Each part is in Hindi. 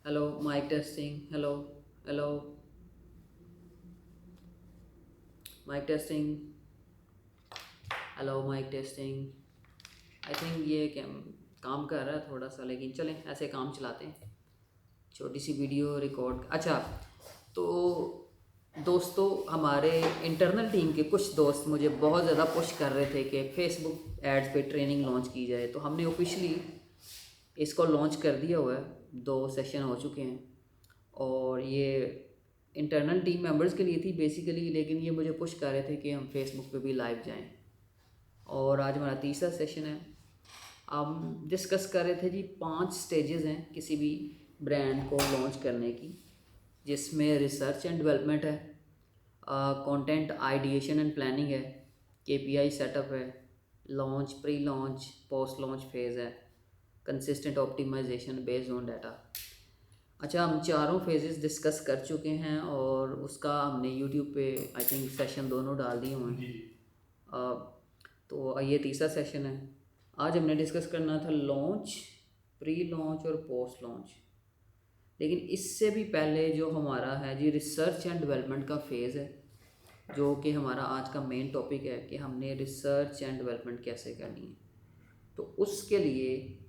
Hello mic testing. Hello hello mic testing. Hello mic testing. I think ये क्या काम कर रहा है थोड़ा सा, लेकिन चलें ऐसे काम चलाते हैं। छोटी सी वीडियो रिकॉर्ड। अच्छा, तो दोस्तों, हमारे इंटरनल टीम के कुछ दोस्त मुझे बहुत ज़्यादा पुश कर रहे थे कि फेसबुक एड्स पे ट्रेनिंग लॉन्च की जाए, तो हमने ऑफिशियली इसको लॉन्च कर दिया हुआ है। 2 सेशन हो चुके हैं और ये इंटरनल टीम मेंबर्स के लिए थी बेसिकली, लेकिन ये मुझे पुश कर रहे थे कि हम फेसबुक पे भी लाइव जाएं। और आज हमारा तीसरा सेशन है। हम डिस्कस कर रहे थे जी, 5 स्टेजेस हैं किसी भी ब्रांड को लॉन्च करने की, जिसमें रिसर्च एंड डेवलपमेंट है, कंटेंट आइडिएशन एंड प्लानिंग है, केपीआई सेटअप है, launch, pre launch, post launch phase है, consistent optimisation based on data. अच्छा, हम चारों फेजेस डिस्कस कर चुके हैं और उसका हमने यूट्यूब पे आई थिंक सेशन दोनों डाल दिए हुए हैं। तो ये तीसरा सेशन है। आज हमने डिस्कस करना था लॉन्च, प्री लॉन्च और पोस्ट लॉन्च। लेकिन इससे भी पहले जो हमारा है जी, रिसर्च एंड डेवलपमेंट का फेज़ है, जो कि हमारा आज का मेन टॉपिक है कि हमने रिसर्च एंड डेवलपमेंट कैसे करनी है। तो उसके लिए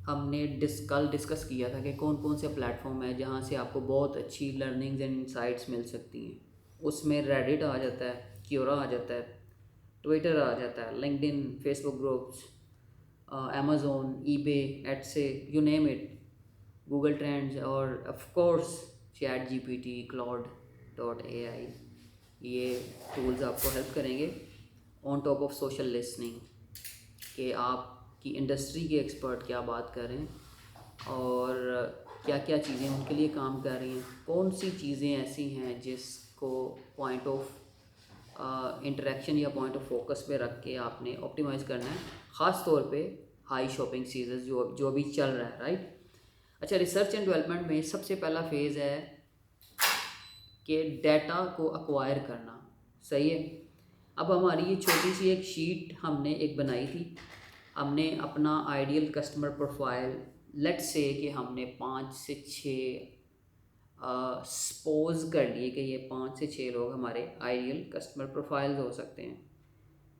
हमने कल डिस्कस किया था कि कौन कौन से प्लेटफॉर्म है जहाँ से आपको बहुत अच्छी लर्निंग्स एंड इंसाइट्स मिल सकती हैं। उसमें रेडिट आ जाता है, क्योरा आ जाता है, ट्विटर आ जाता है, LinkedIn, Facebook groups, Amazon, eBay, Etsy, you name it, Google trends और of course ChatGPT, Claude dot AI. ये टूल्स आपको हेल्प करेंगे on top of social listening, कि आपकी इंडस्ट्री के एक्सपर्ट क्या बात कर रहे हैं और क्या क्या चीज़ें उनके लिए काम कर रही हैं, कौन सी चीज़ें ऐसी हैं जिसको पॉइंट ऑफ इंटरेक्शन या पॉइंट ऑफ फोकस पे रख के आपने ऑप्टिमाइज़ करना है, ख़ास तौर पे हाई शॉपिंग सीजन जो अभी चल रहा है, राइट। अच्छा, रिसर्च एंड डेवलपमेंट में सबसे पहला फेज़ है कि डाटा को अक्वायर करना। सही है। अब हमारी ये छोटी सी एक शीट हमने एक बनाई थी। हमने अपना ideal customer profile, let's say कि हमने 5 से 6 सपोज कर लिए कि ये 5 से 6 लोग हमारे आइडियल कस्टमर प्रोफाइल्स हो सकते हैं।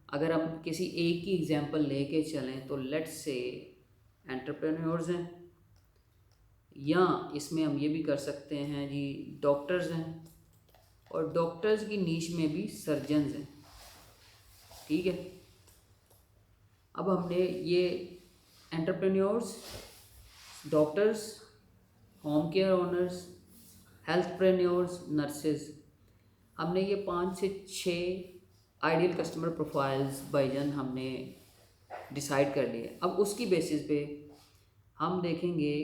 अगर हम किसी एक की एग्जांपल लेके चलें तो लेट्स से एंटरप्रेन्योर्स हैं, या इसमें हम ये भी कर सकते हैं जी, डॉक्टर्स हैं, और डॉक्टर्स की नीश में भी सर्जन्स हैं। ठीक है। अब हमने ये entrepreneurs, doctors, home care owners, healthpreneurs, nurses, हमने ये 5 से 6 आइडियल कस्टमर प्रोफाइल्स बाईजन हमने डिसाइड कर लिए। अब उसकी बेसिस पे हम देखेंगे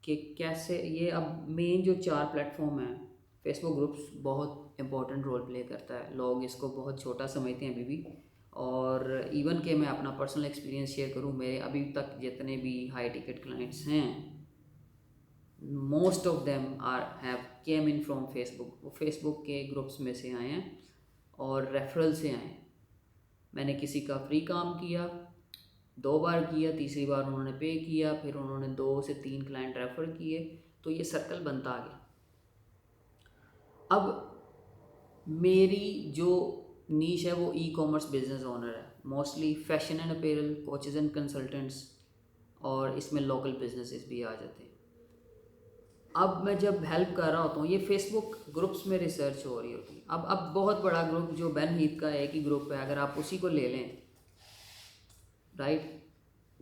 कि कैसे ये, अब मेन जो 4 प्लेटफॉर्म हैं, फेसबुक ग्रुप्स बहुत इंपॉर्टेंट रोल प्ले करता है। लोग इसको बहुत छोटा समझते हैं अभी भी, और इवन के मैं अपना पर्सनल एक्सपीरियंस शेयर करूं, मेरे अभी तक जितने भी हाई टिकट क्लाइंट्स हैं, most of them are have came in from Facebook. वो फेसबुक के ग्रुप्स में से आए हैं और रेफरल से आए हैं। मैंने किसी का फ्री काम किया, 2 बार किया, तीसरी बार उन्होंने पे किया, फिर उन्होंने 2 से 3 क्लाइंट रेफ़र किए, तो ये सर्कल बनता आ गया। अब मेरी जो नीश है वो ई कॉमर्स बिजनेस ओनर है, mostly fashion and apparel, coaches and consultants, और इसमें लोकल बिजनेसेस भी आ जाते हैं। अब मैं जब हेल्प कर रहा होता हूँ, ये फेसबुक ग्रुप्स में रिसर्च हो रही होती है। अब बहुत बड़ा ग्रुप जो बेन हीथ का एक ही ग्रुप है, अगर आप उसी को ले लें, राइट।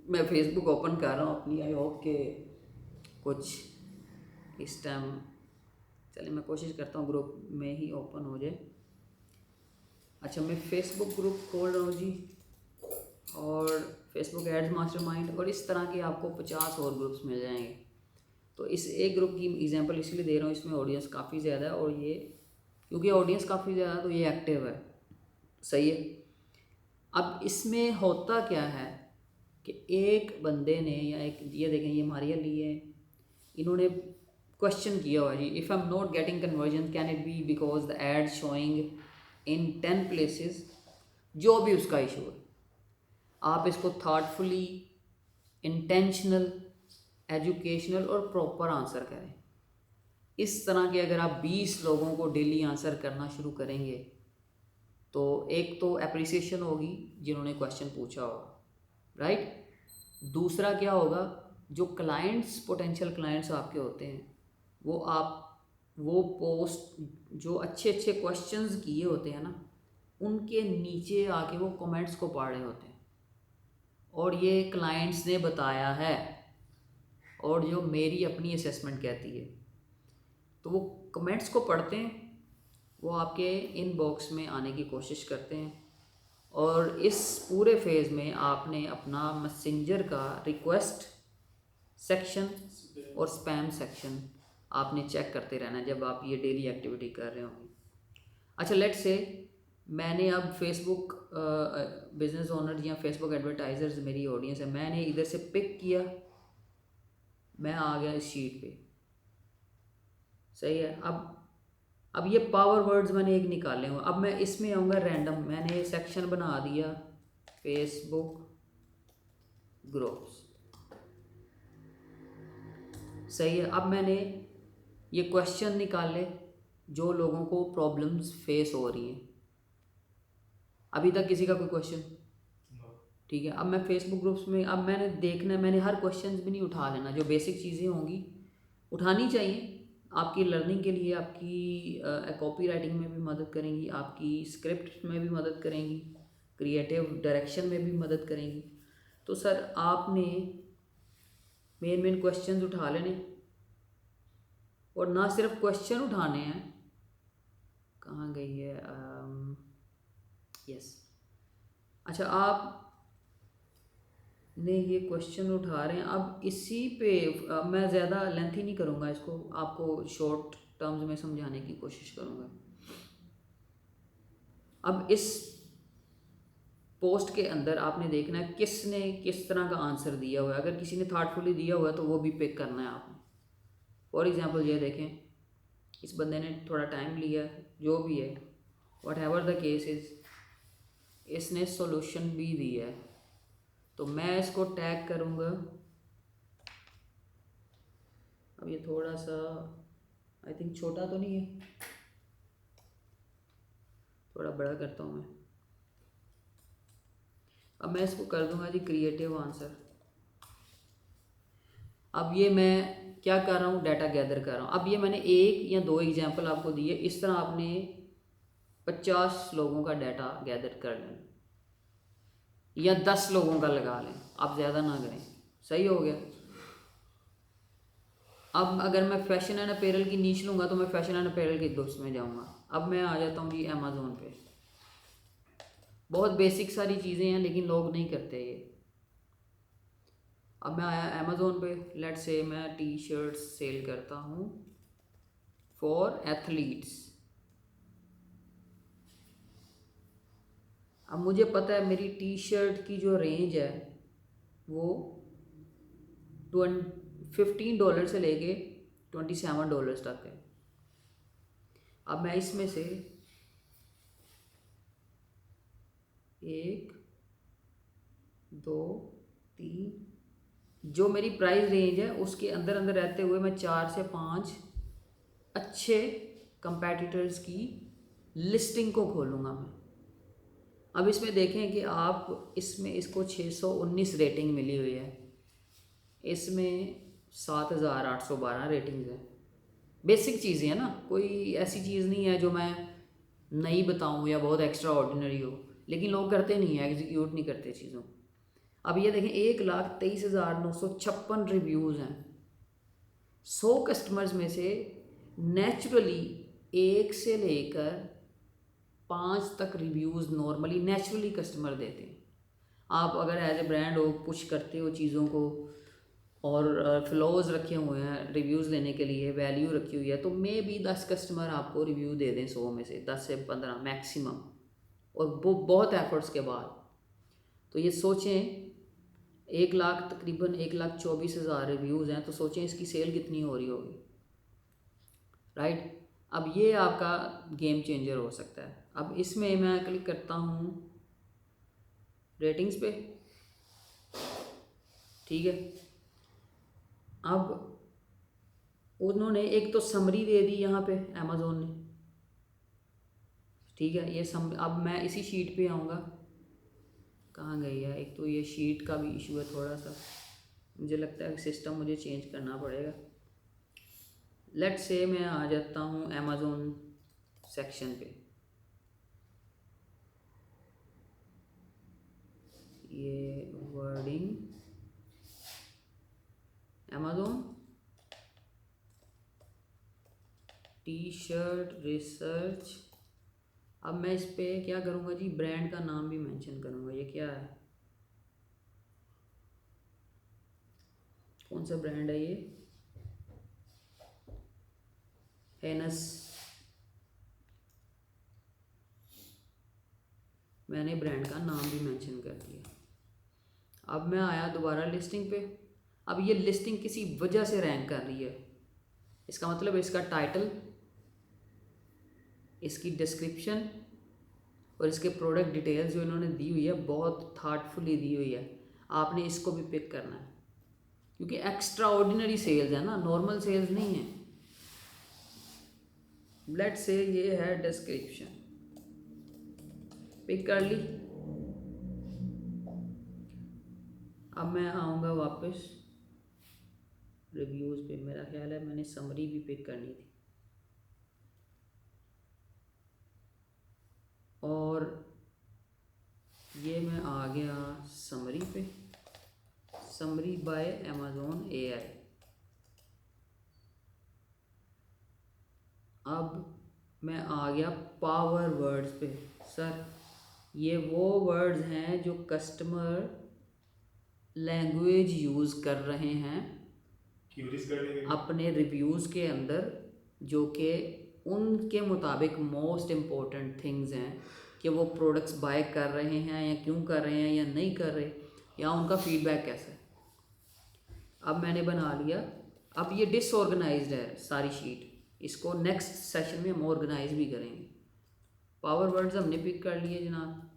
मैं फेसबुक ओपन कर रहा हूँ अपनी, आई होप के कुछ इस टाइम, चलिए मैं कोशिश करता हूँ ग्रुप में ही ओपन हो जाए। अच्छा, मैं फेसबुक ग्रुप खोल रहा हूँ जी, और फेसबुक एड्स मास्टरमाइंड, और इस तरह के आपको 50 और ग्रुप्स मिल जाएंगे। तो इस एक ग्रुप की एग्जांपल इसलिए दे रहा हूँ, इसमें ऑडियंस काफ़ी ज़्यादा है, और ये क्योंकि ऑडियंस काफ़ी ज़्यादा तो ये एक्टिव है। सही है। अब इसमें होता क्या है कि एक बंदे ने, या एक, ये देखें, ये मारिया ली है, इन्होंने क्वेश्चन किया हुआ जी, if I am not getting conversion can it be because the ad showing in 10 places. जो भी उसका इशू है, आप इसको थाटफुली, इंटेंशनल, एजुकेशनल और प्रॉपर आंसर करें। इस तरह के अगर आप 20 लोगों को डेली आंसर करना शुरू करेंगे तो एक तो अप्रिसिएशन होगी जिन्होंने क्वेश्चन पूछा होगा, राइट। दूसरा क्या होगा, जो क्लाइंट्स, पोटेंशियल क्लाइंट्स आपके होते हैं, वो पोस्ट जो अच्छे अच्छे क्वेश्चंस किए होते हैं ना, उनके नीचे आके वो कमेंट्स को पढ़ रहे होते हैं और ये क्लाइंट्स ने बताया है और जो मेरी अपनी असेसमेंट कहती है, तो वो कमेंट्स को पढ़ते हैं, वो आपके इनबॉक्स में आने की कोशिश करते हैं और इस पूरे फेज़ में आपने अपना मैसेंजर का रिक्वेस्ट सेक्शन और स्पैम सेक्शन आपने चेक करते रहना है जब आप ये डेली एक्टिविटी कर रहे होंगे। अच्छा, लेट्स से मैंने अब फेसबुक बिजनेस ओनर या फेसबुक एडवर्टाइजर्स मेरी ऑडियंस है, मैंने इधर से पिक किया, मैं आ गया इस शीट पे, सही है। अब ये पावर वर्ड्स मैंने एक निकाले हुए, अब मैं इसमें आऊँगा रैंडम, मैंने सेक्शन बना दिया फेसबुक ग्रुप्स, सही है। अब मैंने ये क्वेश्चन निकाले जो लोगों को प्रॉब्लम्स फेस हो रही हैं। अभी तक किसी का कोई क्वेश्चन? ठीक है। अब मैं फेसबुक ग्रुप्स में, अब मैंने देखना है, मैंने हर क्वेश्चन भी नहीं उठा लेना, जो बेसिक चीज़ें होंगी उठानी चाहिए आपकी लर्निंग के लिए, आपकी कॉपी राइटिंग में भी मदद करेंगी, आपकी स्क्रिप्ट में भी मदद करेंगी, क्रिएटिव डायरेक्शन में भी मदद करेंगी। तो सर आपने मेन क्वेश्चंस उठा लेने और ना सिर्फ क्वेश्चन उठाने हैं, कहाँ गई है, यस। अच्छा, आप ने ये क्वेश्चन उठा रहे हैं, अब इसी पे मैं ज़्यादा लेंथी नहीं करूँगा इसको, आपको शॉर्ट टर्म्स में समझाने की कोशिश करूँगा। अब इस पोस्ट के अंदर आपने देखना है किसने किस तरह का आंसर दिया हुआ है। अगर किसी ने थाटफुली दिया हुआ है तो वो भी पिक करना है आपने। फॉर एग्जांपल ये देखें, इस बंदे ने थोड़ा टाइम लिया, जो भी है, what ever the case is, इसने सॉल्यूशन भी दिया है, तो मैं इसको टैग करूँगा। अब ये थोड़ा सा आई थिंक छोटा तो नहीं है, थोड़ा बड़ा करता हूँ मैं। अब मैं इसको कर दूंगा जी क्रिएटिव आंसर। अब ये मैं क्या कर रहा हूँ, डाटा गैदर कर रहा हूँ। अब ये मैंने एक या दो एग्जांपल आपको दिए, इस तरह आपने 50 लोगों का डाटा गैदर कर लें या 10 लोगों का लगा लें, आप ज़्यादा ना करें, सही हो गया। अब अगर मैं फैशन एंड अपैरल की नीश लूँगा तो मैं फैशन एंड अपैरल के ग्रुप्स में जाऊँगा। अब मैं आ जाता हूँ जी अमेज़ोन पे, बहुत बेसिक सारी चीज़ें हैं लेकिन लोग नहीं करते ये। अब मैं आया अमेज़ोन पे, लेट से मैं टी शर्ट्स सेल करता हूँ फॉर एथलीट्स। अब मुझे पता है मेरी टी शर्ट की जो रेंज है वो $15 से लेके $27 तक है। अब मैं इसमें से 1 2 3 जो मेरी प्राइस रेंज है उसके अंदर अंदर रहते हुए मैं 4 से 5 अच्छे कंपेटिटर्स की लिस्टिंग को खोलूँगा मैं। अब इसमें देखें कि आप इसमें इसको 619 रेटिंग मिली हुई है, इसमें 7812 रेटिंग्स है। बेसिक चीज़ें हैं ना, कोई ऐसी चीज़ नहीं है जो मैं नहीं बताऊँ या बहुत एक्स्ट्रा ऑर्डिनरी हो, लेकिन लोग करते नहीं हैं, एग्जीक्यूट नहीं करते चीज़ों। अब ये देखें 1,23,956 रिव्यूज़ हैं। 100 कस्टमर्स में से नेचुरली 1 से लेकर 5 तक रिव्यूज़ नॉर्मली नेचुरली कस्टमर देते हैं। आप अगर एज ए ब्रांड हो, पुश करते हो चीज़ों को और फ्लोज रखे हुए हैं रिव्यूज़ लेने के लिए, वैल्यू रखी हुई है, तो मे बी 10 कस्टमर आपको रिव्यू दे दें 100 में से, 10 से 15 मैक्सिमम, और वो बहुत एफर्ट्स के बाद। तो ये सोचें 1 लाख तकरीबन 1,24,000 रिव्यूज़ हैं, तो सोचें इसकी सेल कितनी हो रही होगी, राइट। अब ये आपका गेम चेंजर हो सकता है। अब इसमें मैं क्लिक करता हूँ रेटिंग्स पे, ठीक है। अब उन्होंने एक तो समरी दे दी यहाँ पे अमेज़ोन ने, ठीक है। ये अब मैं इसी शीट पे आऊँगा, कहाँ गई है, एक तो ये शीट का भी इशू है थोड़ा सा, मुझे लगता है सिस्टम मुझे चेंज करना पड़ेगा। लेट से मैं आ जाता हूँ अमेज़ोन सेक्शन पे, ये wording Amazon T shirt research. अब मैं इस पे क्या करूँगा जी, ब्रांड का नाम भी मेंशन करूँगा। ये क्या है, कौन सा ब्रांड है ये, हेनस। मैंने ब्रांड का नाम भी मेंशन कर दिया। अब मैं आया दोबारा लिस्टिंग पे। अब ये लिस्टिंग किसी वजह से रैंक कर रही है, इसका मतलब इसका टाइटल, इसकी डिस्क्रिप्शन और इसके प्रोडक्ट डिटेल्स जो इन्होंने दी हुई है बहुत थाटफुली दी हुई है। आपने इसको भी पिक करना है क्योंकि एक्स्ट्रा ऑर्डिनरी सेल्स है ना, नॉर्मल सेल्स नहीं है। लेट से ये है डिस्क्रिप्शन, पिक कर ली। अब मैं आऊँगा वापस रिव्यूज़ पे, मेरा ख्याल है मैंने समरी भी पिक करनी थी, और ये मैं आ गया समरी पे, समरी बाय अमेज़ॉन AI। अब मैं आ गया पावर वर्ड्स पे। सर ये वो वर्ड्स हैं जो कस्टमर लैंग्वेज यूज़ कर रहे हैं अपने रिव्यूज़ के अंदर, जो कि उनके मुताबिक मोस्ट इम्पोर्टेंट थिंग्स हैं कि वो प्रोडक्ट्स बाय कर रहे हैं या क्यों कर रहे हैं या नहीं कर रहे, या उनका फीडबैक कैसा है। अब मैंने बना लिया। अब ये डिसऑर्गेनाइज्ड है सारी शीट, इसको नेक्स्ट सेशन में हम ऑर्गेनाइज भी करेंगे। पावर वर्ड्स हमने पिक कर लिए जनाब।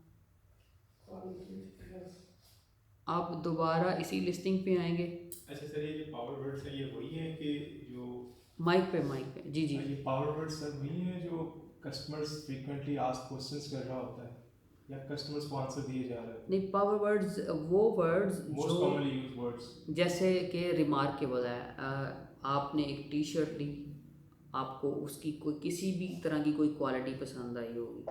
आप दोबारा इसी लिस्टिंग पे आएंगे। अच्छा सर, ये जो पावर वर्ड्स हैं ये वही हैं कि जो माइक पे जी जी। ये पावर वर्ड्स सर वही हैं जो कस्टमर्स फ्रीक्वेंटली आस्क क्वेश्चंस कर रहा होता है, या कस्टमर्स को आंसर दिए जा रहे हैं? नहीं, पावर वर्ड्स वो वर्ड्स मोस्ट जो कॉमनली यूज्ड वर्ड्स, जैसे कि रिमार्केबल है। आपने एक टी शर्ट ली, आपको उसकी कोई किसी भी तरह की कोई क्वालिटी पसंद आई होगी।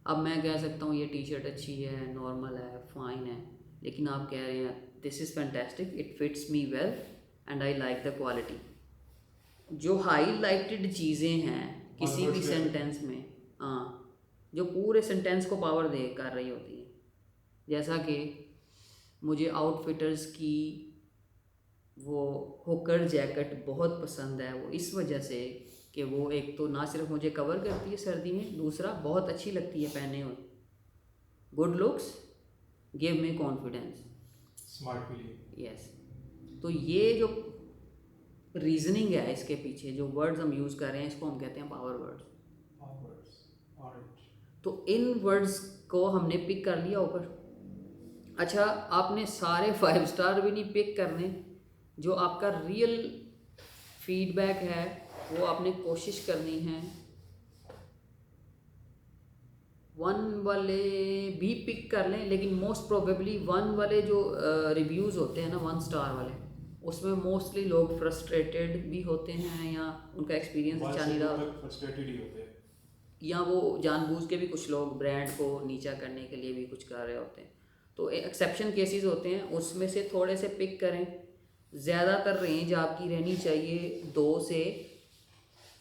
अब मैं कह सकता हूँ ये टी शर्ट अच्छी है, नॉर्मल है, फाइन है, लेकिन आप कह रहे हैं this is fantastic, it fits me well and I like the quality. जो हाईलाइटेड चीज़ें हैं किसी भी सेंटेंस में, हाँ, जो पूरे सेंटेंस को पावर दे कर रही होती है। जैसा कि मुझे आउटफिटर्स की वो होकर जैकेट बहुत पसंद है, वो इस वजह से कि वो एक तो ना सिर्फ मुझे कवर करती है सर्दी में, दूसरा बहुत अच्छी लगती है पहने हुए। Good looks give me confidence, smart feeling. Yes. तो ये जो रीजनिंग है इसके पीछे, जो वर्ड्स हम यूज़ कर रहे हैं, इसको हम कहते हैं पावर वर्ड्स। तो इन वर्ड्स को हमने पिक कर लिया ऊपर। अच्छा, आपने सारे 5 स्टार भी नहीं पिक करने, जो आपका रियल फीडबैक है वो आपने कोशिश करनी है। 1 वाले भी पिक कर लें, लेकिन मोस्ट प्रोबेबली 1 वाले जो रिव्यूज़ होते हैं ना 1 स्टार वाले, उसमें मोस्टली लोग फ्रस्ट्रेटेड भी होते हैं या उनका एक्सपीरियंस अच्छा नहीं रहा, फ्रस्ट्रेटेड ही होते हैं, या वो जानबूझ के भी कुछ लोग ब्रांड को नीचा करने के लिए भी कुछ कर रहे होते हैं। तो एक्सेप्शन केसेस होते हैं, उसमें से थोड़े से पिक करें। ज़्यादातर रेंज आपकी रहनी चाहिए 2 से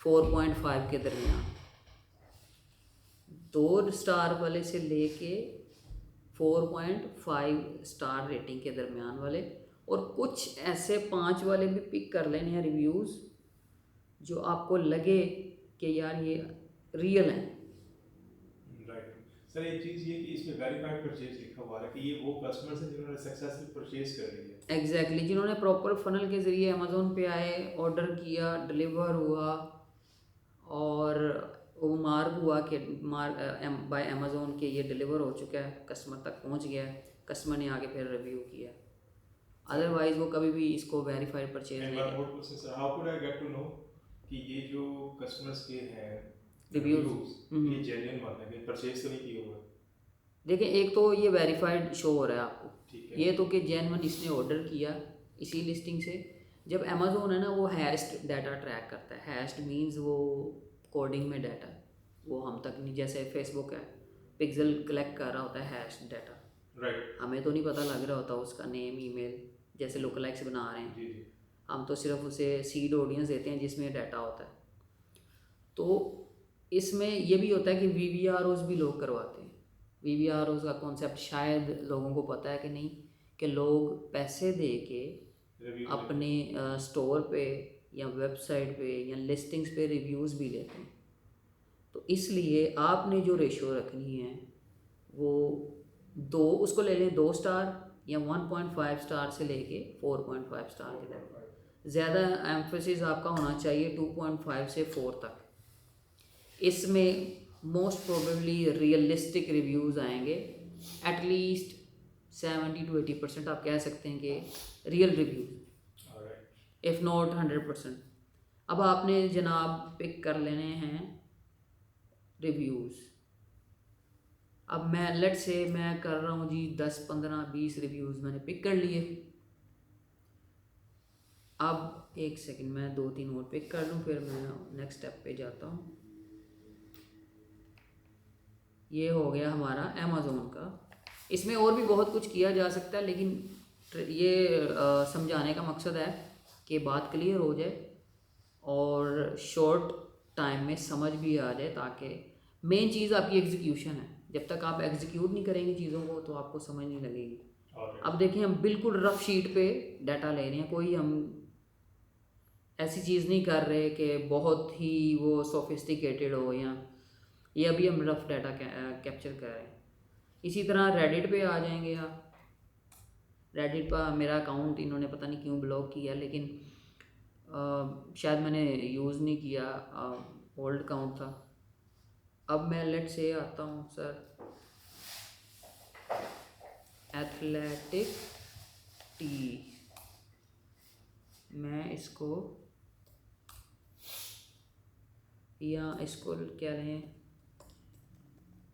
4.5 के दरमियान, 2 स्टार वाले से लेके 4.5 स्टार रेटिंग के दरमियान वाले, और कुछ ऐसे 5 वाले भी पिक कर लेने हैं रिव्यूज़ जो आपको लगे कि यार ये रियल हैं। राइट सर, एक चीज़ ये कि इसमें वेरीफाइड परचेज लिखा हुआ है कि ये वो कस्टमर्स हैं जिन्होंने सक्सेसफुल परचेज कर ली है। एग्जैक्टली, जिन्होंने प्रॉपर फनल के ज़रिए अमेज़ोन पे आए, ऑर्डर किया, डिलीवर हुआ, और वो मार्क हुआ कि बाय अमेज़ोन के ये डिलीवर हो चुका है, कस्टमर तक पहुंच गया है, कस्टमर ने आगे फिर रिव्यू किया। अदरवाइज़ वो कभी भी इसको वेरीफाइड परचेज नहीं sir, how could I get to know कि ये जो कस्टमर्स के हैं रिव्यूज़। रिव्यूज ये जेन्युइन वाले हैं, कि परचेज तो नहीं किए हुए? देखिए, एक तो ये वेरीफाइड शो हो रहा है आपको, ठीक है। ये तो कि जेन्युइन इसने ऑर्डर किया इसी लिस्टिंग से। जब अमेज़ोन है ना, वो हैश्ड डाटा ट्रैक करता है। हैश्ड मींस वो कोडिंग में डाटा, वो हम तक नहीं, जैसे फेसबुक है पिक्सल कलेक्ट कर रहा होता है हैश्ड डाटा, राइट। हमें तो नहीं पता लग रहा होता उसका नेम, ईमेल, जैसे लुकलाइक्स बना रहे हैं जी जी। हम, तो सिर्फ उसे सीड ऑडियंस देते हैं जिसमें डाटा होता है। तो इसमें ये भी होता है कि VVROs भी लोग करवाते हैं। VVROs का कॉन्सेप्ट शायद लोगों को पता है कि नहीं, कि लोग पैसे दे के रिव्यू अपने स्टोर पे या वेबसाइट पे या लिस्टिंग्स पे रिव्यूज़ भी लेते हैं। तो इसलिए आपने जो रेशो रखनी है वो उसको ले लें 2 स्टार या 1.5 स्टार से लेके 4.5 स्टार के तक। ज़्यादा एम्फेसिस आपका होना चाहिए 2.5 से 4 तक। इसमें मोस्ट प्रोबेबली रियलिस्टिक रिव्यूज़ आएंगे, एटलीस्ट 70 to 80% आप कह सकते हैं कि रियल रिव्यूज़, इफ़ नॉट 100%। अब आपने जनाब पिक कर लेने हैं रिव्यूज़। अब मैं लेट से मैं कर रहा हूँ जी 10, 15, 20 रिव्यूज़ मैंने पिक कर लिए। अब एक सेकंड, मैं 2-3 और पिक कर लूँ, फिर मैं नेक्स्ट स्टेप पे जाता हूँ। ये हो गया हमारा अमेज़ोन का। इसमें और भी बहुत कुछ किया जा सकता है, लेकिन ये समझाने का मकसद है कि बात क्लियर हो जाए और शॉर्ट टाइम में समझ भी आ जाए, ताकि मेन चीज़ आपकी एग्जीक्यूशन है। जब तक आप एग्जीक्यूट नहीं करेंगे चीज़ों को तो आपको समझ नहीं लगेगी। अब देखिए, हम बिल्कुल रफ शीट पे डाटा ले रहे हैं, कोई हम ऐसी चीज़ नहीं कर रहे कि बहुत ही वो सोफिस्टिकेटेड हो, या ये अभी हम रफ डाटा कैप्चर कर रहे हैं। इसी तरह रेडिट पे आ जाएंगे आप। रेडिट पर मेरा अकाउंट इन्होंने पता नहीं क्यों ब्लॉक किया, लेकिन शायद मैंने यूज़ नहीं किया, ओल्ड अकाउंट था। अब मैं लेट से आता हूँ सर, एथलेटिक टी, मैं इसको या इसको क्या लें,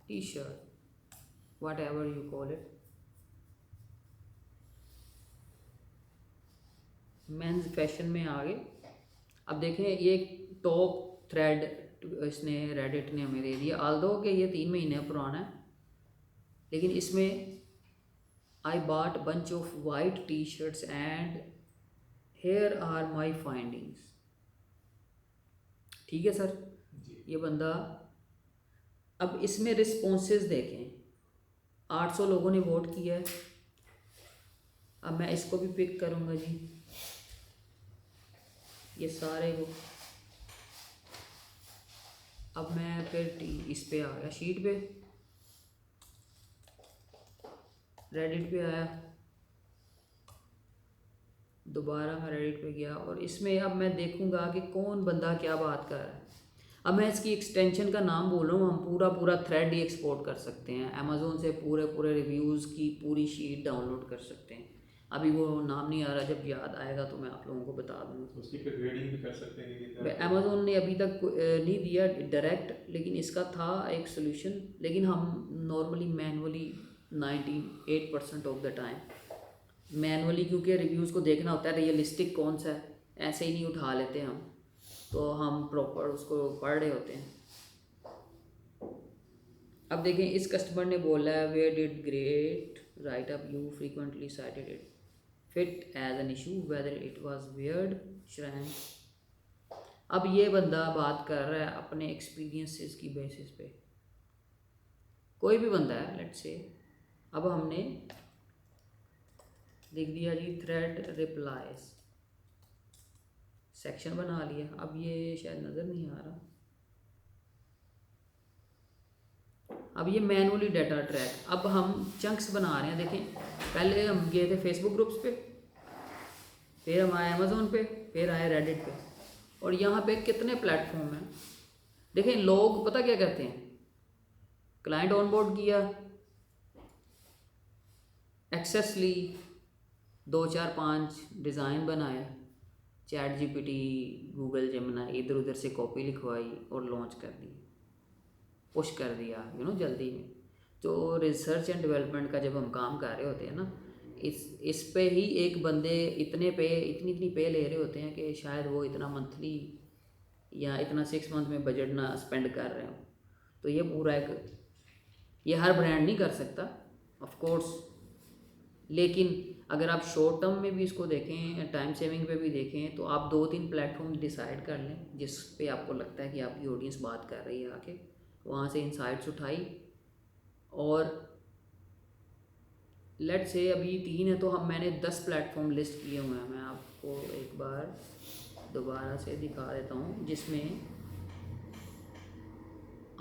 T shirt, whatever you call it, men's fashion में आ गए। अब देखें, ये टॉप थ्रेड इसने रेडिट ने हमें दे दिया, आल्दो कि ये 3 महीने पुराना है, लेकिन इसमें I bought bunch of white T shirts and here are my findings. ठीक है सर, ये बंदा। अब इसमें रिस्पॉन्सेज देखें, 800 लोगों ने वोट किया है। अब मैं इसको भी पिक करूँगा जी, ये सारे को। अब मैं फिर इस पे आ गया, शीट पे, रेडिट पे आया, दोबारा मैं रेडिट पे गया, और इसमें अब मैं देखूंगा कि कौन बंदा क्या बात कर रहा है। अब मैं इसकी एक्सटेंशन का नाम बोल रहा हूँ, हम पूरा थ्रेड ही एक्सपोर्ट कर सकते हैं अमेज़ोन से, पूरे रिव्यूज़ की पूरी शीट डाउनलोड कर सकते हैं। अभी वो नाम नहीं आ रहा, जब याद आएगा तो मैं आप लोगों को बता दूँगा। उसकी पे ग्रेडिंग भी कर सकते हैं कि अमेज़ोन ने अभी तक नहीं दिया डायरेक्ट, लेकिन इसका था एक सोल्यूशन, लेकिन हम normally manually 98% of the time manually, क्योंकि रिव्यूज़ को देखना होता है रियलिस्टिक कौन सा है, ऐसे ही नहीं उठा लेते हम, तो हम प्रॉपर उसको पढ़ रहे होते हैं। अब देखें, इस कस्टमर ने बोला है where did great write up you frequently cited it fit as an issue whether it was weird shrank. अब ये बंदा बात कर रहा है अपने एक्सपीरियंसेस की बेसिस पे, कोई भी बंदा है लेट्स से। अब हमने लिख दिया जी थ्रेड रिप्लाईज, सेक्शन बना लिया। अब ये शायद नज़र नहीं आ रहा, अब ये मैनुअली डाटा ट्रैक। अब हम चंक्स बना रहे हैं। देखें, पहले हम गए थे फेसबुक ग्रुप्स पे, फिर हम आए अमेज़ोन पे, फिर आए रेडिट पे, और यहाँ पे कितने प्लेटफॉर्म हैं। देखें, लोग पता क्या कहते हैं, क्लाइंट ऑनबोर्ड किया, एक्सेस ली, 2 4 5 डिज़ाइन बनाया, चैट जीपीटी, गूगल जेमिनी इधर उधर से कॉपी लिखवाई और लॉन्च कर दी, पुश कर दिया जल्दी में। तो रिसर्च एंड डेवलपमेंट का जब हम काम कर रहे होते हैं ना, इस पे ही एक बंदे इतनी पे ले रहे होते हैं कि शायद वो इतना मंथली या इतना 6 मंथ में बजट ना स्पेंड कर रहे हो। तो ये पूरा ये हर ब्रांड नहीं कर सकता ऑफ कोर्स, लेकिन अगर आप शॉर्ट टर्म में भी इसको देखें, टाइम सेविंग पे भी देखें, तो आप 2-3 प्लेटफॉर्म डिसाइड कर लें जिस पे आपको लगता है कि आपकी ऑडियंस बात कर रही है, आके वहाँ से इंसाइट्स उठाई। और लेट से अभी 3 है तो मैंने 10 प्लेटफॉर्म लिस्ट किए हुए हैं। मैं आपको एक बार दोबारा से दिखा देता हूँ, जिसमें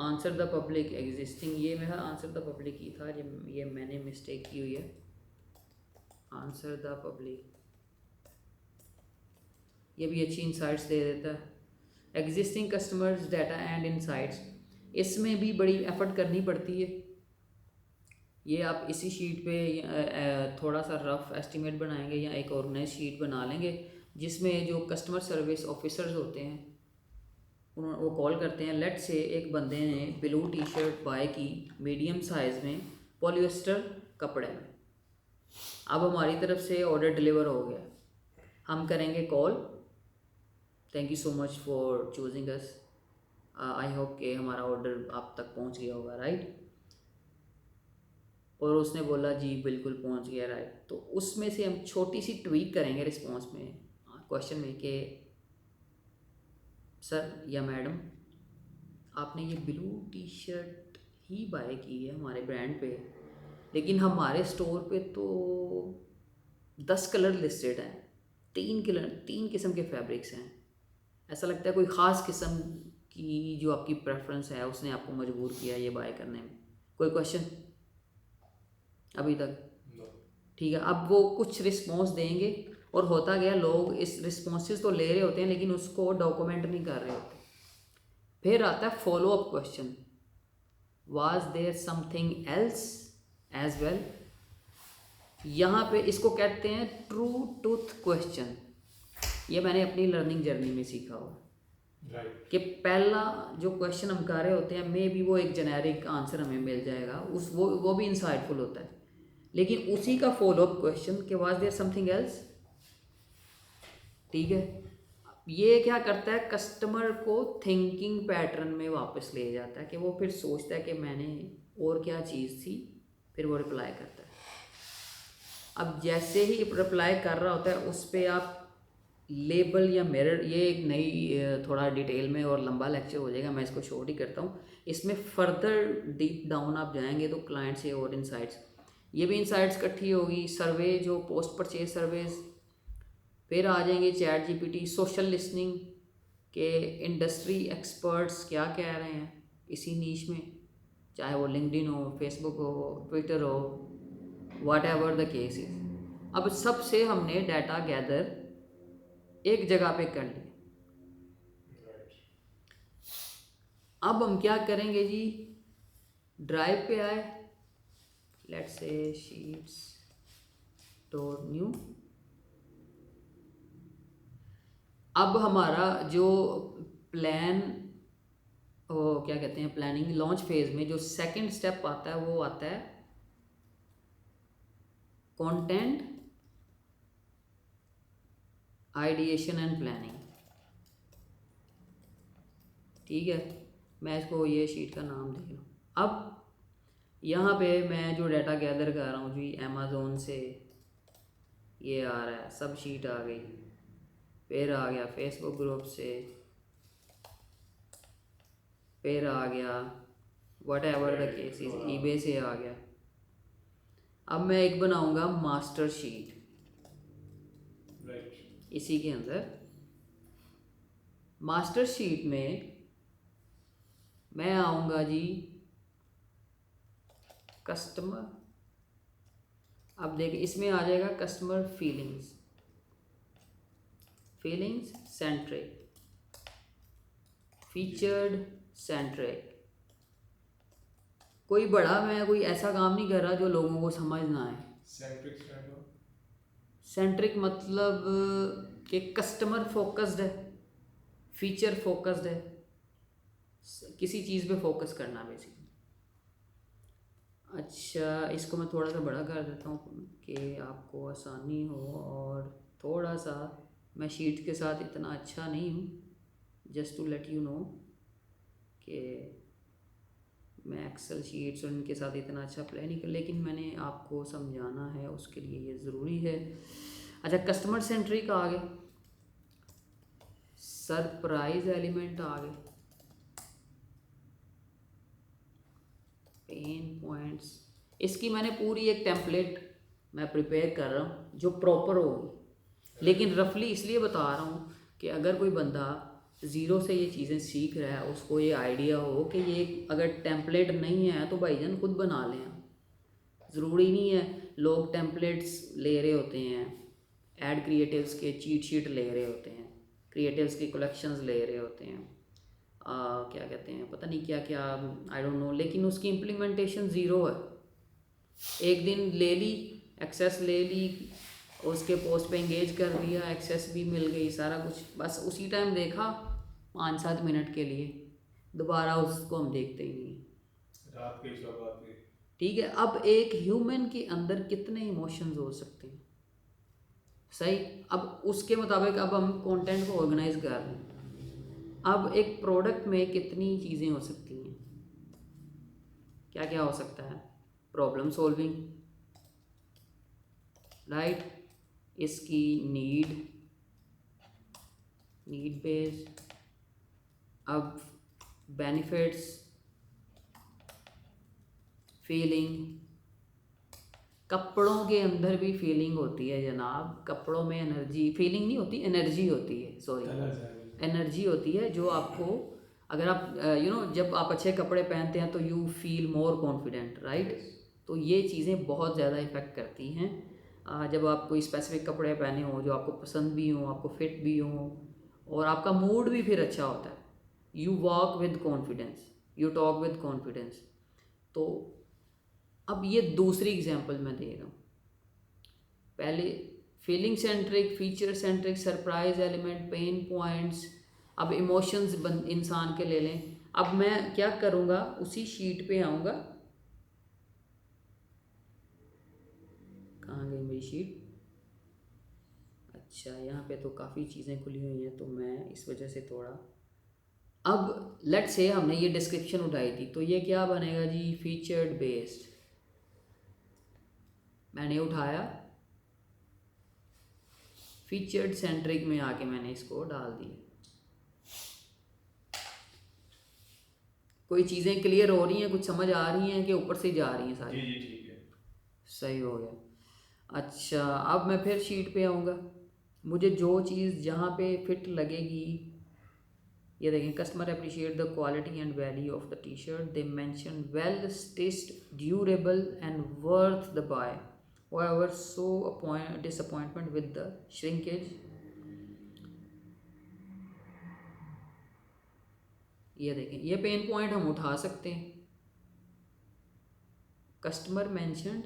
आंसर द पब्लिक एग्जिस्टिंग, ये मेरा आंसर द पब्लिक ही था, जब ये मैंने मिस्टेक की हुई है। आंसर द पब्लिक ये भी अच्छी इंसाइट्स दे देता है। Existing customers data and insights, इसमें भी बड़ी एफर्ट करनी पड़ती है। ये आप इसी शीट पे थोड़ा सा रफ एस्टिमेट बनाएंगे या एक ऑर्गेनाइज शीट बना लेंगे, जिसमें जो कस्टमर सर्विस ऑफिसर्स होते हैं वो कॉल करते हैं। लेट से एक बंदे ने ब्लू टी शर्ट बाय की मीडियम साइज़ में पॉलिएस्टर कपड़े में। अब हमारी तरफ से ऑर्डर डिलीवर हो गया, हम करेंगे call, thank you so much for choosing us, I hope कि हमारा ऑर्डर आप तक पहुंच गया होगा, राइट। और उसने बोला जी बिल्कुल पहुंच गया, राइट। तो उसमें से हम छोटी सी ट्वीक करेंगे रिस्पॉन्स में, क्वेश्चन में, कि सर या मैडम आपने ये ब्लू टी शर्ट ही बाय की है हमारे ब्रांड पे, लेकिन हमारे स्टोर पे तो 10 कलर लिस्टेड हैं, 3 किस्म के फैब्रिक्स हैं, ऐसा लगता है कोई ख़ास किस्म की जो आपकी प्रेफरेंस है उसने आपको मजबूर किया ये बाय करने में। कोई क्वेश्चन अभी तक? ठीक है, अब वो कुछ रिस्पॉन्स देंगे और होता गया, लोग इस रिस्पॉन्सेज तो ले रहे होते हैं लेकिन उसको डॉक्यूमेंट नहीं कर रहे होते। फिर आता है follow up question, was there something else as well. यहाँ पे इसको कहते हैं ट्रू ट्रूथ क्वेश्चन। ये मैंने अपनी लर्निंग जर्नी में सीखा हुआ कि पहला जो क्वेश्चन हम कर रहे होते हैं, मे बी वो एक जेनेरिक आंसर हमें मिल जाएगा, वो भी इंसाइटफुल होता है, लेकिन उसी का फॉलो अप क्वेश्चन कि वाज देयर समथिंग एल्स, ठीक है, ये क्या करता है, कस्टमर को थिंकिंग पैटर्न में वापस ले जाता है कि वो फिर सोचता है कि मैंने और क्या चीज़ थी, फिर वो रिप्लाई करता है। अब जैसे ही रिप्लाई कर रहा होता है उस पर आप लेबल या मिरर, ये एक नई थोड़ा डिटेल में और लंबा लेक्चर हो जाएगा, मैं इसको शॉर्ट ही करता हूँ। इसमें फर्दर डीप डाउन आप जाएंगे तो क्लाइंट से और इंसाइट्स, ये भी इंसाइट्स इकट्ठी होगी, सर्वे जो पोस्ट परचेज सर्वेज, फिर आ जाएंगे चैट जीपीटी, सोशल लिसनिंग के इंडस्ट्री एक्सपर्ट्स क्या कह रहे हैं इसी नीश में, चाहे वो लिंक्डइन हो, फेसबुक हो, ट्विटर हो, what ever the case is. अब सबसे हमने डाटा गैदर एक जगह पे कर लिया। अब हम क्या करेंगे जी, ड्राइव पे आए, let's say sheets dot new. अब हमारा जो प्लान, वो क्या कहते हैं, प्लानिंग लॉन्च फेज में जो सेकंड स्टेप आता है वो आता है कंटेंट आइडिएशन एंड प्लानिंग, ठीक है। मैं इसको ये शीट का नाम दे रहा हूँ। अब यहाँ पे मैं जो डाटा गैदर कर रहा हूँ जी, अमेज़ोन से ये आ रहा है, सब शीट आ गई, फिर आ गया फेसबुक ग्रुप से, फिर आ गया what ever the case is eBay से आ गया। अब मैं एक बनाऊंगा मास्टर शीट, इसी के अंदर मास्टर शीट में मैं आऊँगा जी कस्टमर। अब देखिए इसमें आ जाएगा customer feelings centric, featured centric. कोई बड़ा मैं कोई ऐसा काम नहीं कर रहा जो लोगों को समझ ना आए। सेंट्रिक मतलब कि कस्टमर फोकस्ड है, फीचर फोकस्ड है, किसी चीज़ पे फोकस करना बेसिकली। अच्छा, इसको मैं थोड़ा सा बड़ा कर देता हूँ कि आपको आसानी हो, और थोड़ा सा मैं शीट के साथ इतना अच्छा नहीं हूँ, just to let you know कि मैं एक्सेल शीट्स और इनके साथ इतना अच्छा प्ले नहीं कर, लेकिन मैंने आपको समझाना है, उसके लिए ये ज़रूरी है। अच्छा, कस्टमर सेंट्रिक आ गए, सरप्राइज एलिमेंट आ गए, पेन पॉइंट्स। इसकी मैंने पूरी एक टेम्पलेट मैं प्रिपेयर कर रहा हूँ जो प्रॉपर होगी, लेकिन रफली इसलिए बता रहा हूँ कि अगर कोई बंदा ज़ीरो से ये चीज़ें सीख रहा है, उसको ये आइडिया हो कि ये अगर टेम्पलेट नहीं है तो भाईजान खुद बना लें। ज़रूरी नहीं है, लोग टेम्पलेट्स ले रहे होते हैं, ऐड क्रिएटिव्स के चीट शीट ले रहे होते हैं, क्रिएटिव्स की कलेक्शंस ले रहे होते हैं, क्या कहते हैं पता नहीं क्या क्या, आई डोंट नो, लेकिन उसकी इम्प्लीमेंटेशन ज़ीरो है। एक दिन ले ली, एक्सेस ले ली, उसके पोस्ट पे एंगेज कर दिया, एक्सेस भी मिल गई, सारा कुछ, बस उसी टाइम देखा 5-7 मिनट के लिए, दोबारा उसको हम देखते ही नहीं। रात के सब बात की। ठीक है, अब एक ह्यूमन के अंदर कितने इमोशंस हो सकते हैं, सही। अब उसके मुताबिक अब हम कंटेंट को ऑर्गेनाइज कर रहे हैं। अब एक प्रोडक्ट में कितनी चीज़ें हो सकती हैं, क्या क्या हो सकता है, प्रॉब्लम सॉल्विंग, राइट, इसकी नीड बेस्ड, अब बेनिफिट्स, फीलिंग, कपड़ों के अंदर भी फीलिंग होती है जनाब, कपड़ों में एनर्जी, फीलिंग नहीं होती, एनर्जी होती है, सॉरी, एनर्जी होती है जो आपको, अगर आप जब आप अच्छे कपड़े पहनते हैं तो you feel more confident, right. तो ये चीज़ें बहुत ज़्यादा इफ़ेक्ट करती हैं। जब आप कोई स्पेसिफिक कपड़े पहने हो जो आपको पसंद भी हो, आपको फिट भी हो, और आपका मूड भी फिर अच्छा होता है, you walk with confidence, you talk with confidence. तो अब ये दूसरी एग्जांपल मैं दे रहा हूँ, पहले feeling centric, feature centric, surprise element, pen points, अब इमोशंस इंसान के ले लें। अब मैं क्या करूँगा, उसी शीट पे आऊँगा, कहाँ गई मेरी शीट, अच्छा यहाँ पे तो काफ़ी चीज़ें खुली हुई हैं, तो मैं इस वजह से थोड़ा, अब लेट्स से हमने ये डिस्क्रिप्शन उठाई थी, तो ये क्या बनेगा जी, फीचर्ड बेस्ड, मैंने उठाया, फीचर्ड सेंट्रिक में आके मैंने इसको डाल दिया। कोई चीज़ें क्लियर हो रही हैं, कुछ समझ आ रही हैं कि ऊपर से जा रही हैं सारी? जी ठीक है, सही हो गया। अच्छा, अब मैं फिर शीट पे आऊँगा, मुझे जो चीज़ जहाँ पे फिट लगेगी, ये देखें, customer appreciate the quality and value of the T shirt, they mention well stitched, durable and worth the buy, however so disappointment with the shrinkage। ये देखें, ये पेन पॉइंट हम उठा सकते हैं, कस्टमर मेंशनड,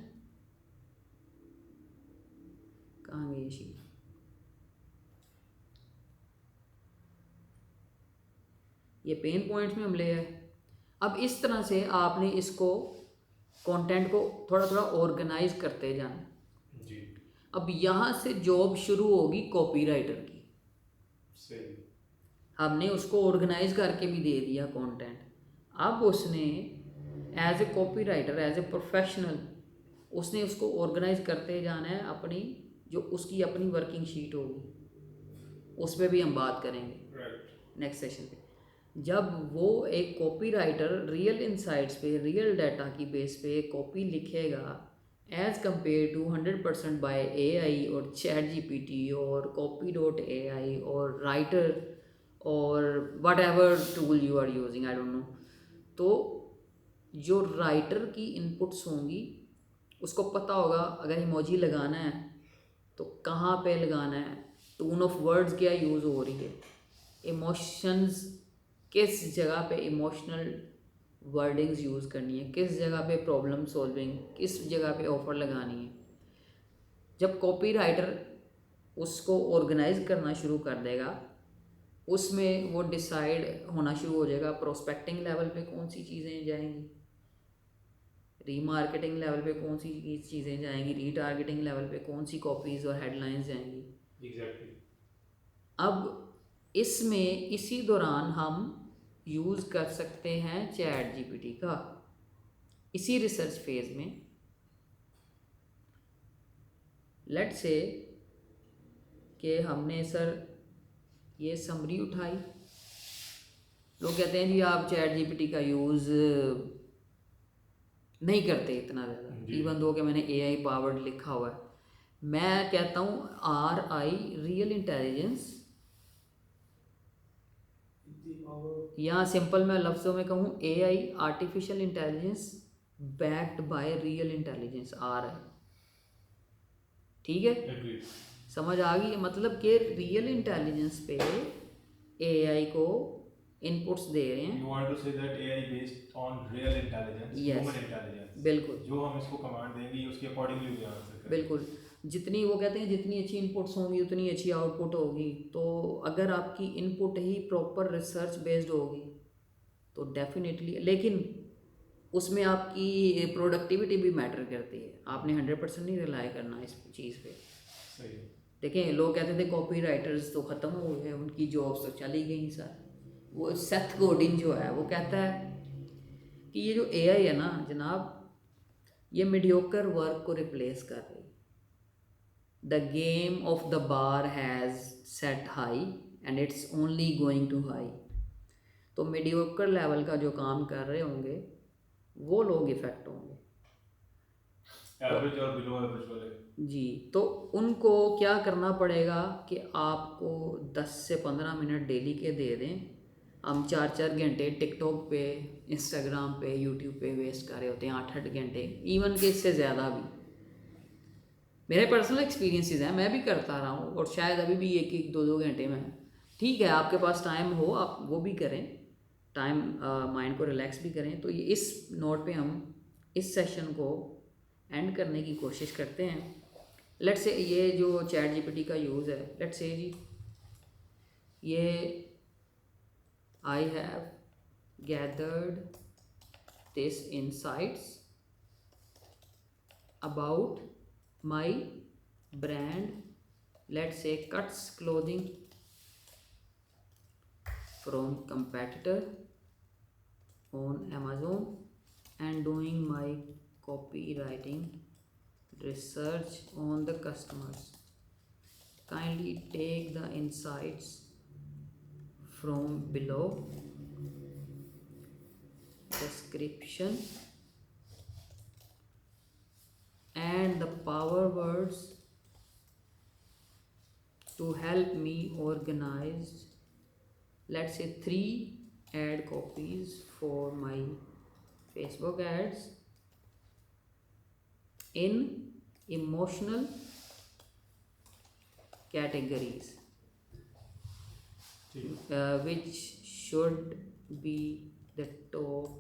कहाँ गई शीट, ये पेन पॉइंट्स में हम ले आए। अब इस तरह से आपने इसको कंटेंट को थोड़ा थोड़ा ऑर्गेनाइज करते जाना जी। अब यहाँ से जॉब शुरू होगी कॉपीराइटर की, सही, हमने उसको ऑर्गेनाइज करके भी दे दिया कंटेंट। अब उसने as a copywriter, as a professional, उसने उसको ऑर्गेनाइज करते जाना है, अपनी जो उसकी अपनी वर्किंग शीट होगी, उस पर भी हम बात करेंगे राइट, नेक्स्ट सेशन पे। जब वो एक कॉपीराइटर रियल इंसाइट्स पे, रियल डाटा की बेस पे कॉपी लिखेगा, as compared to 100% by AI और ChatGPT और copy.ai और राइटर और whatever tool you are using, I don't know, तो जो राइटर की इनपुट्स होंगी उसको पता होगा अगर इमोजी लगाना है तो कहाँ पे लगाना है, टोन ऑफ वर्ड्स क्या यूज़ हो रही है, इमोशंस किस जगह पे इमोशनल वर्डिंग्स यूज़ करनी है, किस जगह पे प्रॉब्लम सॉल्विंग, किस जगह पे ऑफर लगानी है। जब कॉपीराइटर उसको ऑर्गेनाइज करना शुरू कर देगा, उसमें वो डिसाइड होना शुरू हो जाएगा प्रोस्पेक्टिंग लेवल पे कौन सी चीज़ें जाएंगी, रीमार्केटिंग लेवल पे कौन सी चीज़ें जाएंगी, रीटारगेटिंग लेवल पे कौन सी कॉपीज़ और हेडलाइंस जाएंगी। एग्जैक्टली। अब इसमें इसी दौरान हम यूज़ कर सकते हैं चैट जीपीटी का, इसी रिसर्च फेज़ में। लेट्स से कि हमने सर ये समरी उठाई, लोग कहते हैं जी आप चैट जीपीटी का यूज़ नहीं करते इतना ज़्यादा, इवन दो कि मैंने एआई पावर्ड लिखा हुआ है। मैं कहता हूँ RI रियल इंटेलिजेंस, या सिंपल मैं लफ्ज़ों में कहूँ AI artificial intelligence backed by real intelligence, RI। ठीक है, समझ आ गई। मतलब कि रियल इंटेलिजेंस पे AI को इनपुट्स दे रहे हैं। You want to say that AI based on real intelligence, Yes. human intelligence. बिल्कुल, जो हम इसको कमांड देंगे ये उसके अकॉर्डिंगली वो आंसर करेगा। बिल्कुल। जितनी वो कहते हैं जितनी अच्छी इनपुट्स होंगी उतनी अच्छी आउटपुट होगी। तो अगर आपकी इनपुट ही प्रॉपर रिसर्च बेस्ड होगी तो डेफिनेटली, लेकिन उसमें आपकी प्रोडक्टिविटी भी मैटर करती है। आपने 100% नहीं रिलाई करना इस चीज़ पे। सही। देखें, लोग कहते थे कॉपी राइटर्स तो ख़त्म हो गए, उनकी जॉब्स तो चली गई सर। वो सेथ गोडिन जो है वो कहता है कि ये जो AI है ना जनाब, ये मीडियोकर वर्क को रिप्लेस कर रही। The game of the bar has set high and it's only going to high. तो मीडियोकर लेवल का जो काम कर रहे होंगे वो लोग इफ़ेक्ट होंगे, एवरेज और बिलो एवरेज वाले जी। तो उनको क्या करना पड़ेगा कि आपको 10 से 15 मिनट डेली के दे दें। हम 4-4 घंटे टिकटॉक पे, इंस्टाग्राम पे, यूट्यूब पे वेस्ट कर रहे होते हैं, 8-8 घंटे, इवन कि इससे ज़्यादा भी। मेरे पर्सनल एक्सपीरियंसेस हैं, मैं भी करता रहा हूँ, और शायद अभी भी 1-1, 2-2 घंटे में। ठीक है, आपके पास टाइम हो आप वो भी करें, टाइम माइंड को रिलैक्स भी करें। तो ये इस नोट पे हम इस सेशन को एंड करने की कोशिश करते हैं। लेट्स से ये जो चैट जीपीटी का यूज़ है, लेट्स से जी ये I have gathered this insights about my brand, let's say Cuts clothing, from competitor on Amazon, and doing my copywriting research on the customers. Kindly take the insights from below description and the power words to help me organize, let's say 3 ad copies for my Facebook ads in emotional categories, which should be the top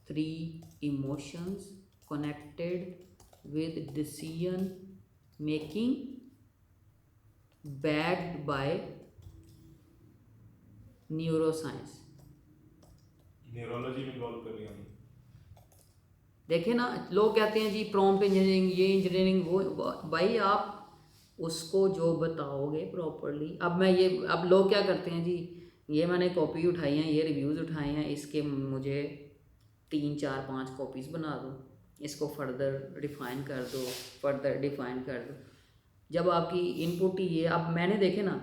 3 emotions connected with decision making, backed by neuroscience. Neurology में इन्वॉल्व कर लिया हमने। देखे ना, लोग कहते हैं जी प्रॉम्प्ट इंजीनियरिंग, ये इंजीनियरिंग, वो भाई आप उसको जो बताओगे प्रॉपरली। अब लोग क्या करते हैं जी, ये मैंने कॉपी उठाई हैं, ये रिव्यूज़ उठाए हैं, इसके मुझे 3-4-5 कॉपीज़ बना दो, इसको फर्दर डिफ़ाइन कर दो, फर्दर डिफ़ाइन कर दो। जब आपकी इनपुट ही ये, अब मैंने देखे ना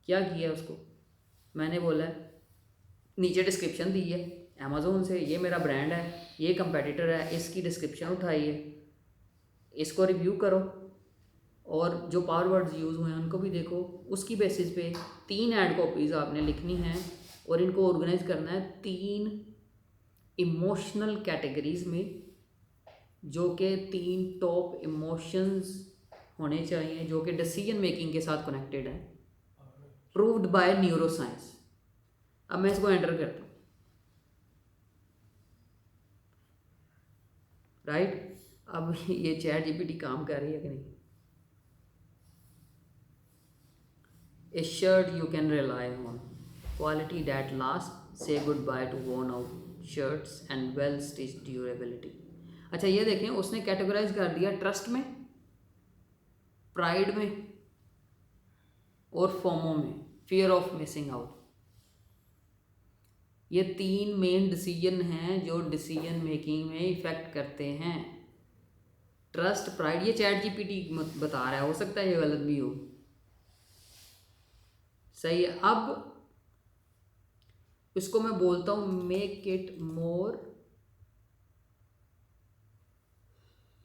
क्या किया उसको, मैंने बोला नीचे डिस्क्रिप्शन दी है अमेज़ोन से, ये मेरा ब्रांड है, ये कंपेटिटर है, इसकी डिस्क्रिप्शन उठाई है, इसको रिव्यू करो, और जो पावर वर्ड्स यूज़ हुए हैं उनको भी देखो। उसकी बेसिस पे 3 ऐड कॉपीज़ आपने लिखनी हैं और इनको ऑर्गेनाइज करना है 3 इमोशनल कैटेगरीज में, जो कि 3 टॉप इमोशंस होने चाहिए जो कि डिसीजन मेकिंग के साथ कनेक्टेड है, प्रूव्ड बाय न्यूरोसाइंस। अब मैं इसको एंटर करता हूँ, राइट। अब ये चैट जीपीटी काम कर रही है कि नहीं? A shirt you can rely on. Quality that lasts. Say goodbye to worn out shirts and well stitched durability. अच्छा ये देखें, उसने कैटेगराइज कर दिया ट्रस्ट में, प्राइड में और फोमो में, फियर ऑफ मिसिंग आउट। ये 3 मेन डिसीजन हैं जो डिसीजन मेकिंग में इफ़ेक्ट करते हैं। ट्रस्ट, प्राइड, ये चैट जीपीटी बता रहा है, हो सकता है ये गलत भी हो। सही है। अब इसको मैं बोलता हूँ make it more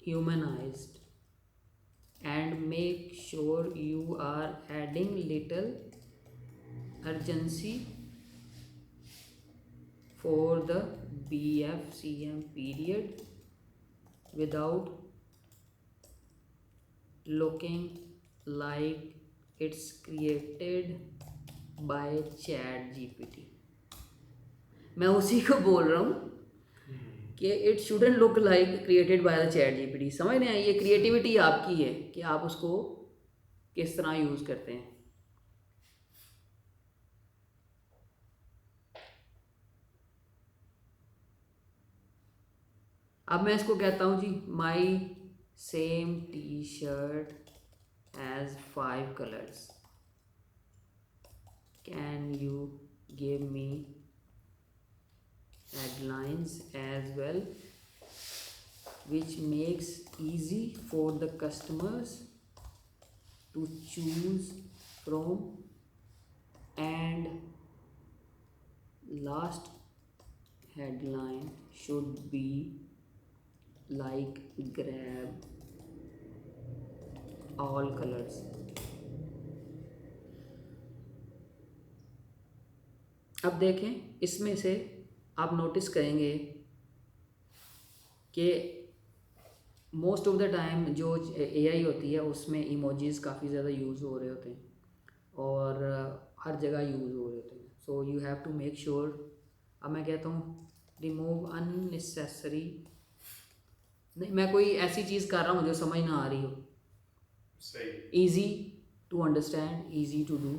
humanised and make sure you are adding little urgency for the BFCM period without looking like it's created by ChatGPT। मैं उसी को बोल रहा हूँ कि it shouldn't look like created by the ChatGPT। समझ रहे हैं, ये क्रिएटिविटी आपकी है कि आप उसको किस तरह यूज़ करते हैं। अब मैं इसको कहता हूँ जी, my same T shirt has 5 colours, can you give me headlines as well, which makes easy for the customers to choose from, and last headline should be like grab all colors। अब देखें, इसमें से आप नोटिस करेंगे कि मोस्ट ऑफ द टाइम जो एआई होती है उसमें इमोजीज़ काफ़ी ज़्यादा यूज़ हो रहे होते हैं और हर जगह यूज़ हो रहे होते हैं। So you have to make sure. अब मैं कहता हूँ रिमूव अननेसेसरी, नहीं मैं कोई ऐसी चीज़ कर रहा हूँ जो समझ ना आ रही हो, सही, easy to understand, easy to do.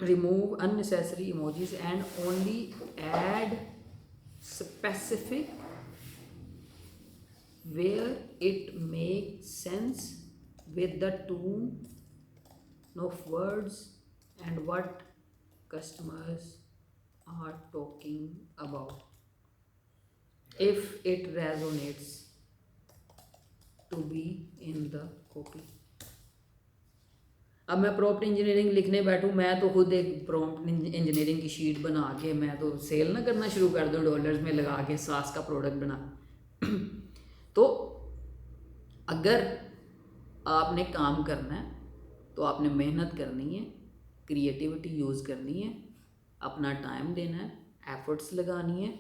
remove unnecessary emojis and only add specific where it makes sense with the tone of words and what customers are talking about, if it resonates to be in the copy। अब मैं प्रॉम्प्ट इंजीनियरिंग लिखने बैठूँ, मैं तो खुद एक प्रॉम्प्ट इंजीनियरिंग की शीट बना के मैं तो सेल ना करना शुरू कर दूँ डॉलर्स में लगा के सास का प्रोडक्ट बना। तो अगर आपने काम करना है तो आपने मेहनत करनी है, क्रिएटिविटी यूज़ करनी है, अपना टाइम देना है, एफर्ट्स लगानी है।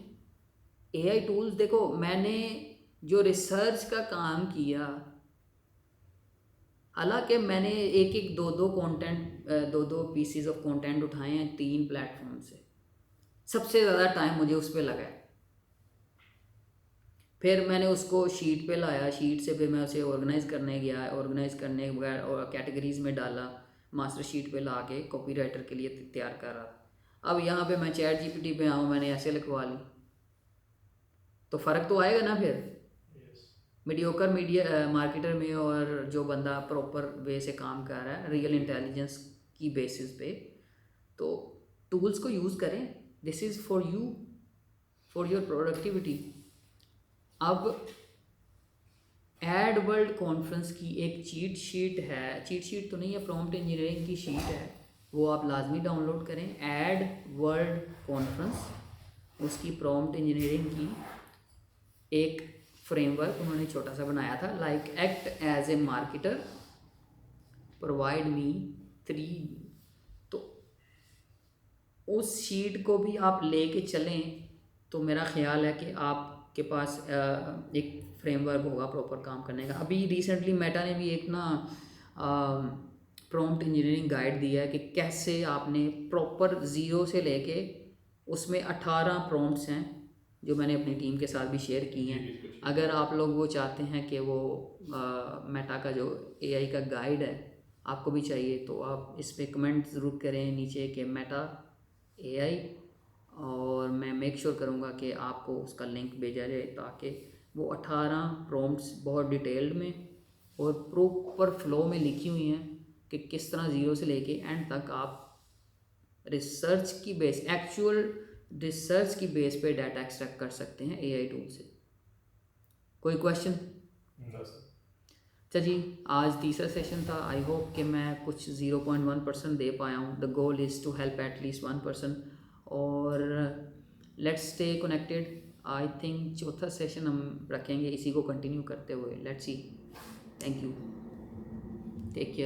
एआई टूल्स देखो, मैंने जो रिसर्च का काम किया, हालांकि मैंने एक दो कंटेंट, दो पीसीज ऑफ कंटेंट उठाए हैं 3 प्लेटफॉर्म से, सबसे ज़्यादा टाइम मुझे उस पर लगा है। फिर मैंने उसको शीट पे लाया, शीट से फिर मैं उसे ऑर्गेनाइज़ करने गया, ऑर्गेनाइज़ करने के बगैर और कैटेगरीज़ में डाला, मास्टर शीट पे ला के कॉपीराइटर के लिए तैयार कर रहा था। अब यहाँ पे मैं चैट जीपीटी पे आऊँ, मैंने ऐसे लिखवा ली तो फ़र्क तो आएगा ना। फिर मीडियोकर मीडिया मार्केटर में और जो बंदा प्रॉपर वे से काम कर रहा है रियल इंटेलिजेंस की बेसिस पे, तो टूल्स को यूज़ करें। This is for you, for your productivity. अब एड वर्ल्ड कॉन्फ्रेंस की एक चीट शीट है, चीट शीट तो नहीं है, प्रॉम्प्ट इंजीनियरिंग की शीट है, वो आप लाजमी डाउनलोड करें। एड वर्ल्ड कॉन्फ्रेंस, उसकी प्रॉम्प्ट इंजीनियरिंग की एक फ्रेमवर्क उन्होंने छोटा सा बनाया था, like act as a marketer, provide me 3। तो उस शीट को भी आप लेके चलें तो मेरा ख्याल है कि आपके पास एक फ्रेमवर्क होगा प्रॉपर काम करने का। अभी रिसेंटली मेटा ने भी एक ना प्रॉम्प्ट इंजीनियरिंग गाइड दिया है कि कैसे आपने प्रॉपर ज़ीरो से लेके, उसमें 18 प्रॉम्प्ट्स हैं जो मैंने अपनी टीम के साथ भी शेयर की हैं। अगर आप लोग वो चाहते हैं कि वो मेटा का जो एआई का गाइड है आपको भी चाहिए तो आप इस पर कमेंट ज़रूर करें नीचे के मेटा AI, और मैं मेक श्योर करूँगा कि आपको उसका लिंक भेजा जाए ताकि वो 18 प्रॉम्प्ट्स बहुत डिटेल्ड में और प्रॉपर फ्लो में लिखी हुई हैं कि किस तरह ज़ीरो से लेके एंड तक आप रिसर्च की बेस एक्चुअल रिसर्च की बेस पे डाटा एक्सट्रैक्ट कर सकते हैं AI टूल से। कोई क्वेश्चन? चलिए, आज तीसरा सेशन था। आई होप कि मैं कुछ 0.1% दे पाया हूँ। The goal is to help at least 1%, और let's stay connected. I think चौथा सेशन हम रखेंगे इसी को कंटिन्यू करते हुए। Let's see. Thank you, take care.